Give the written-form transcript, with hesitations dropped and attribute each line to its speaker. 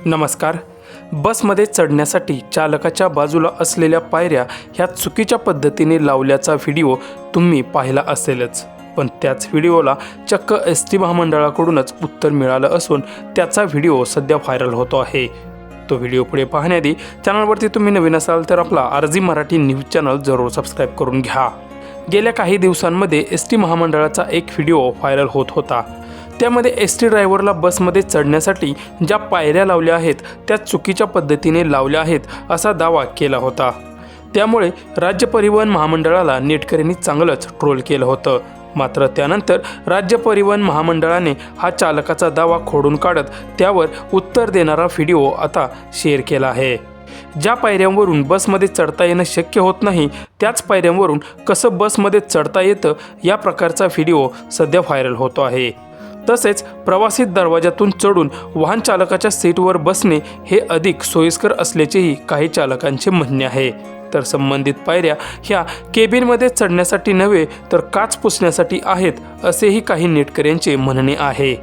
Speaker 1: नमस्कार. बसमध्ये चढण्यासाठी चालकाच्या बाजूला असलेल्या पायऱ्या ह्या चुकीच्या पद्धतीने लावल्याचा व्हिडिओ तुम्ही पाहिला असेलच. पण त्याच व्हिडिओला चक्क एस.टी. महामंडळाकडूनच उत्तर मिळालं असून त्याचा व्हिडिओ सध्या व्हायरल होतो आहे. तो व्हिडिओ पुढे पाहण्याआधी चॅनलवरती तुम्ही नवीन असाल तर आपला आरजी मराठी न्यूज चॅनल जरूर सबस्क्राईब करून घ्या. गेल्या काही दिवसांमध्ये एस.टी. महामंडळाचा एक व्हिडिओ व्हायरल होत होता. त्यामध्ये एस.टी. ड्रायव्हरला बसमध्ये चढण्यासाठी ज्या पायऱ्या लावल्या आहेत त्या चुकीच्या पद्धतीने लावल्या आहेत असा दावा केला होता. त्यामुळे राज्य परिवहन महामंडळाला नेटकऱ्यांनी चांगलंच ट्रोल केलं होतं. मात्र त्यानंतर राज्य परिवहन महामंडळाने हा चालकाचा दावा खोडून काढत त्यावर उत्तर देणारा व्हिडिओ आता शेअर केला आहे. ज्या पायऱ्यांवरून बसमध्ये चढता येणं शक्य होत नाही त्याच पायऱ्यांवरून कसं बसमध्ये चढता येतं या प्रकारचा व्हिडिओ सध्या व्हायरल होतो आहे. तसेच प्रवासी दरवाजातून चढून वाहन चालकाच्या सीटवर बसणे हे अधिक सोयीस्कर असल्याचेही काही चालकांचे म्हणणे आहे. तर संबंधित पायऱ्या ह्या केबिनमध्ये चढण्यासाठी नव्हे तर काच पुसण्यासाठी आहेत असेही काही नेटकऱ्यांचे म्हणणे आहे.